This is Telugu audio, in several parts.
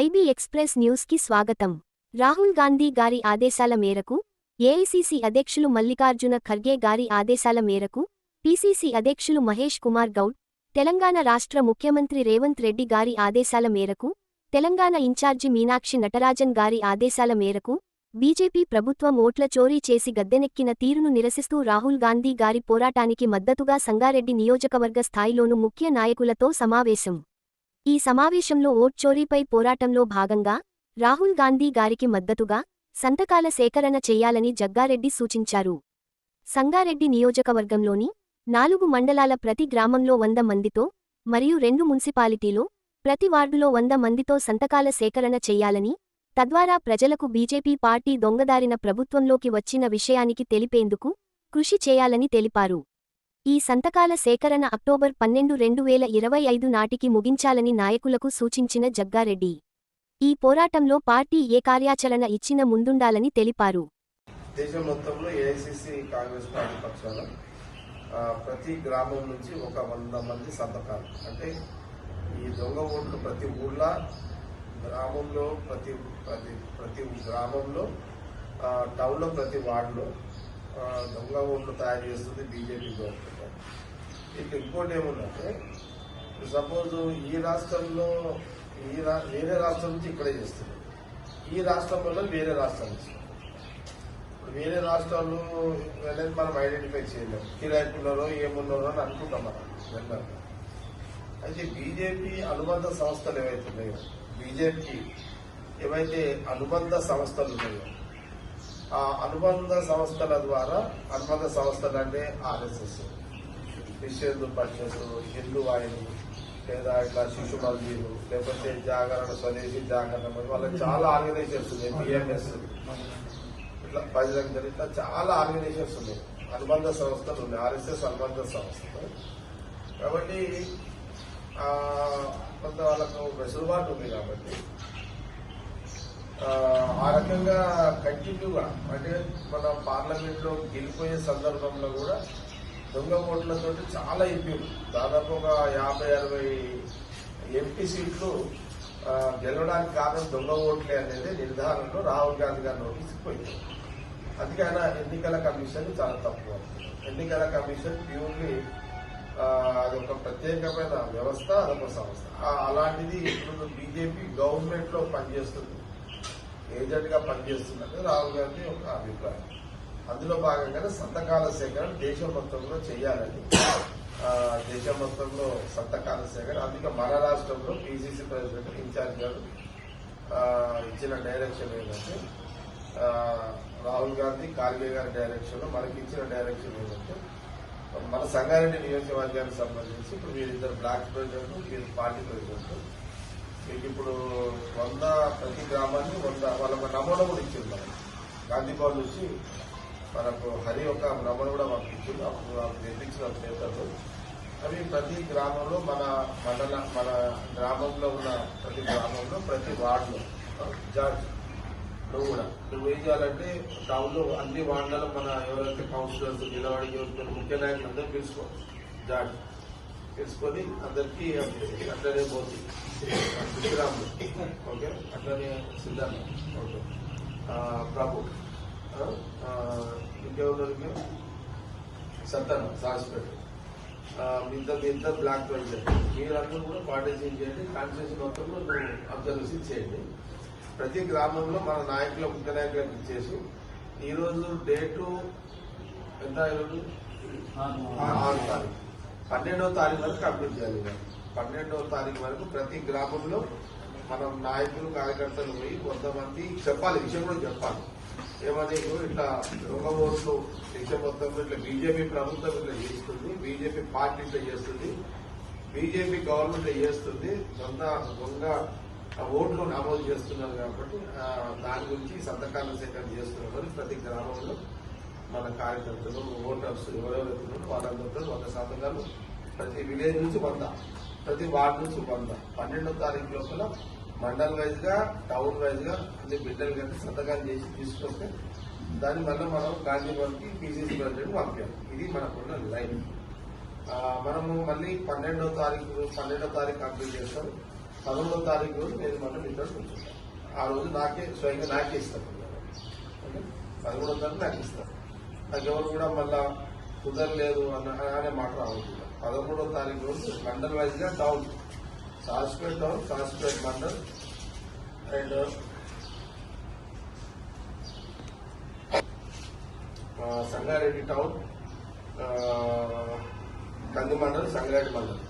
ఐబీ ఎక్స్ప్రెస్ న్యూస్ కి స్వాగతం. రాహుల్ గాంధీ గారి ఆదేశాల మేరకు, ఏఐసీసీ అధ్యక్షులు మల్లికార్జున ఖర్గే గారి ఆదేశాల మేరకు, పీసీసీ అధ్యక్షులు మహేష్ కుమార్ గౌడ్, తెలంగాణ రాష్ట్ర ముఖ్యమంత్రి రేవంత్ రెడ్డి గారి ఆదేశాల మేరకు, తెలంగాణ ఇన్ఛార్జి మీనాక్షి నటరాజన్ గారి ఆదేశాల మేరకు, బీజేపీ ప్రభుత్వం ఓట్ల చోరీ చేసి గద్దెనెక్కిన తీరును నిరసిస్తూ రాహుల్ గాంధీ గారి పోరాటానికి మద్దతుగా సంగారెడ్డి నియోజకవర్గ స్థాయిలోను ముఖ్య నాయకులతో సమావేశం. ఈ సమావేశంలో ఓట్ చోరీపై పోరాటంలో భాగంగా రాహుల్ గాంధీ గారికి మద్దతుగా సంతకాల సేకరణ చెయ్యాలని జగ్గారెడ్డి సూచించారు. సంగారెడ్డి నియోజకవర్గంలోని 4 మండలాల ప్రతి గ్రామంలో 100 మందితో మరియు 2 మున్సిపాలిటీలో ప్రతి వార్డులో 100 మందితో సంతకాల సేకరణ చెయ్యాలని, తద్వారా ప్రజలకు బీజేపీ పార్టీ దొంగదారిన ప్రభుత్వంలోకి వచ్చిన విషయానికి తెలిపేందుకు కృషి చేయాలని తెలిపారు. ఈ సంతకాల సేకరణ అక్టోబర్ 12, 2025 నాటికి ముగించాలని నాయకులకు సూచించిన జగ్గారెడ్డి, ఈ పోరాటంలో పార్టీ ఏ కార్యాచరణ ఇచ్చినా ముందుండాలని తెలిపారు. దేశం మొత్తంలో ఏఐసీసీ కాంగ్రెస్ పార్టీ పక్షాన ప్రతి గ్రామం నుంచి ఒక 100 మంది సంతకాలు, అంటే ఈ దొంగ ఓట్లు ప్రతి ఊళ్ళో, గ్రామంలో ప్రతి గ్రామంలో, టౌన్లో ప్రతి వార్డులో దొంగ ఓట్లు తయారు చేస్తుంది బీజేపీ గవర్నమెంట్. ఇక ఇంకోటి ఏముందంటే, సపోజ్ ఈ రాష్ట్రంలో వేరే రాష్ట్రం నుంచి ఇక్కడే చేస్తుంది, ఈ రాష్ట్రం వల్ల వేరే రాష్ట్రం నుంచి. ఇప్పుడు వేరే రాష్ట్రాలు అనేది మనం ఐడెంటిఫై చేయలేము, కిరాయికున్నారో ఏమున్నారో అని అనుకుంటాం మనం జనరల్గా. అయితే బీజేపీ అనుబంధ సంస్థలు ఏవైతే ఉన్నాయో, బీజేపీకి ఏవైతే అనుబంధ సంస్థలు ఉన్నాయో, ఆ అనుబంధ సంస్థల ద్వారా, అనుబంధ సంస్థలు అంటే ఆర్ఎస్ఎస్, విశ్వ హిందూ పరిషత్, హిందూ వాహిని, లేదా ఇట్లా శిశు మందిరు, లేకపోతే జాగరణ, స్వదేశీ జాగరణ, వాళ్ళకి చాలా ఆర్గనైజేషన్స్ ఉన్నాయి, బిఎంఎస్, ఇట్లా బజరంగ దళ్, ఇట్లా చాలా ఆర్గనైజేషన్స్ ఉన్నాయి, అనుబంధ సంస్థలు ఉన్నాయి, ఆర్ఎస్ఎస్ అనుబంధ సంస్థలు. కాబట్టి కొంత వాళ్ళకు వెసులుబాటు ఉంది. కాబట్టి ఆ రకంగా కంటిన్యూగా, అంటే మన పార్లమెంట్ లో గెలిపోయే సందర్భంలో కూడా దొంగ ఓట్లతో చాలా ఎంపీలు, దాదాపు ఒక 50-60 ఎంపీ సీట్లు గెలవడానికి కారణం దొంగ ఓట్లే అనేది నిర్ధారణలో రాహుల్ గాంధీ గారి నోటీస్ పోయింది. అందుకే ఆయన ఎన్నికల కమిషన్ చాలా తక్కువ. ఎన్నికల కమిషన్ ప్యూర్లీ అదొక ప్రత్యేకమైన వ్యవస్థ, అదొక సంస్థ. అలాంటిది ఇప్పుడు బీజేపీ గవర్నమెంట్ లో పనిచేస్తుంది, ఏజెంట్ గా పనిచేస్తుందంటే రాహుల్ గాంధీ ఒక అభిప్రాయం. అందులో భాగంగానే సంతకాల సేకరణ దేశం మొత్తంలో చేయాలని, దేశం మొత్తంలో సంతకాల సేకరణ. అందుకే మన రాష్ట్రంలో పీసీసీ ప్రెసిడెంట్ ఇన్ఛార్జ్ గారు ఇచ్చిన డైరెక్షన్ ఏంటంటే, రాహుల్ గాంధీ ఖార్గే గారి డైరెక్షన్ లో మనకి ఇచ్చిన డైరెక్షన్ ఏంటంటే, మన సంగారెడ్డి నియోజకవర్గానికి సంబంధించి ఇప్పుడు మీరిద్దరు బ్లాక్ ప్రెసిడెంట్, మీరు పార్టీ ప్రెసిడెంట్, మీకు ఇప్పుడు 100 ప్రతి గ్రామాన్ని 100 వాళ్ళ నమూనా కూడా ఇచ్చింది. మనం గాంధీ భవన్ నుంచి మనకు హరి ఒక నమూనా కూడా పంపించింది, అప్పుడు తెప్పించిన పేపర్లు. అవి ప్రతి గ్రామంలో, మన గ్రామంలో ఉన్న ప్రతి గ్రామంలో, ప్రతి వార్డులో, జార్జ్ నువ్వేం చేయాలంటే టౌన్లో అన్ని వార్డులలో మన ఎవరైతే కౌన్సిలర్స్, నిలబడి ముఖ్య నాయకులు అందరూ పిలుచుకోవాలి, జార్జ్ తెలుసుకొని అందరికీ అట్లనే పోతుంది. శ్రీరాములు ఓకే, అట్లనే సిద్ధార్థ ఓకే, ప్రభు, ఇంకెవరికి సత్తన, సాహస్పేట, ఇద్దరు బ్లాక్ ప్రెసిడెంట్, మీరందరూ కూడా పార్టిసిపేట్ చేయండి. కాన్స్టిట్యూషన్ మొత్తంలో నువ్వు అబ్జర్వేషన్ చేయండి. ప్రతి గ్రామంలో మన నాయకుల, ముఖ్య నాయకులకు ఇచ్చేసి, ఈరోజు డేటు ఎంత, ఈరోజు 6వ తారీఖు, 12వ తారీఖు వరకు కంప్లీట్ చేయాలి. 12వ తారీఖు వరకు ప్రతి గ్రామంలో మనం నాయకులు, కార్యకర్తలు పోయి 100 మంది చెప్పాలి, విషయం కూడా చెప్పాలి. ఏమని, ఇట్లా దొంగ ఓట్లు దేశం మొత్తంలో ఇట్లా బీజేపీ ప్రభుత్వం ఇట్లా చేస్తుంది, బీజేపీ పార్టీ ఇట్లా చేస్తుంది, బీజేపీ గవర్నమెంట్ ఇట్లా చేస్తుంది, దొంగ ఓట్లు నమోదు చేస్తున్నారు. కాబట్టి దాని గురించి సంతకాల సేకరణ చేస్తున్నారు. ప్రతి గ్రామంలో మన కార్యకర్తలు, ఓటర్స్ ఎవరెవరైతే వాళ్ళందరితో 100 సంతకాలు, ప్రతి విలేజ్ నుంచి 100, ప్రతి వార్డు నుంచి 100. 12వ తారీఖు లోపల మండల్ వైజ్ గా, టౌన్ వైజ్ గా అన్ని బిడ్డలు కట్టి సంతకాలు చేసి తీసుకొస్తే దాని వల్ల మనం గాంధీ భవన్కి పీసీసీ ప్రెసిడెంట్ పంపాం. ఇది మనకున్న లైన్. మనము మళ్ళీ 12వ తారీఖు కంప్లీట్ చేస్తాం. 11వ తారీఖు రోజు నేను మనం మీతో కూర్చుంటాను. ఆ రోజు స్వయంగా నాకే ఇస్తాను. ఓకే, 13వ తారీఖు నాకు ఇస్తాను. నాకు ఎవరు కూడా మళ్ళా కుదరలేదు అనే మాట రావద్దు. 13వ తారీఖు రోజు మండల్ వైజ్ గా town, Saspet town, Saspet mandal and Sangareddy town, కంది మండల్, సంగారెడ్డి మండల్,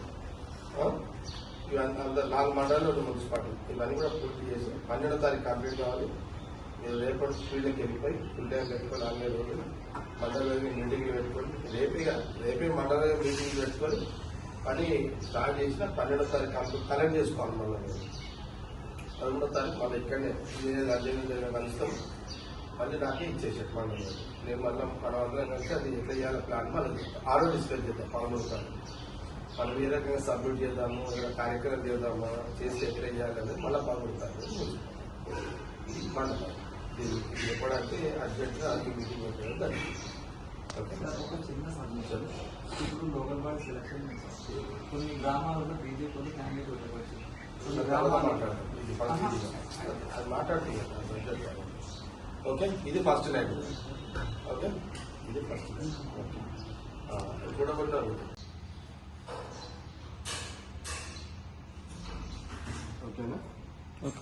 ఇవన్నీ అందరు 4 మండలాలు 2 మున్సిపాలిటీ, ఇవన్నీ కూడా పూర్తి చేసి 12వ తారీఖు కంప్లీట్ కావాలి. మీరు రేపటి ఫీల్డ్కి వెళ్ళిపోయి ఫుల్ టైం పెట్టుకొని 4 రోజులు మండల మీటింగ్ పెట్టుకొని రేపే మండల మీటింగ్ పెట్టుకొని పని స్టార్ట్ చేసిన 12వ తారీఖు కంప్లీట్ కలెక్ట్ చేసుకోవాలి. మళ్ళీ 13వ తారీఖు మళ్ళీ ఇక్కడనే అధ్యయనం కలుస్తాం. మళ్ళీ నాకే ఇచ్చేసాడు మండలం. నేను మళ్ళీ మనం అందరం కలిసి అది ఎట్లా చేయాలి ప్లాన్ మళ్ళీ ఆరో డిస్కస్ చేద్దాం. 13వ తారీఖు మనం ఏ రకంగా సబ్మిట్ చేద్దాము, ఏదైనా కార్యక్రమం చేద్దాము, చేసి ఎట్లా చేయాలనేది మళ్ళీ 13వ తారీఖు మండలం. ఇది ఎప్పుడంటే అర్జెంట్గా అన్ని మీటింగ్ పెట్టడం. ఒక చిన్న సబ్మిషన్, ఇప్పుడు లోకల్ బాడీ సెలక్షన్ కొన్ని గ్రామాలలో బీజేపీ క్యాండిడేట్ ఉండవచ్చు. అది మాట్లాడుతుంది. ఓకే, ఇది ఫస్ట్ లైన్. ఓకే, ఇది ఫస్ట్ లైన్. ఓకే, కూడా ఓకేనా? ఓకే.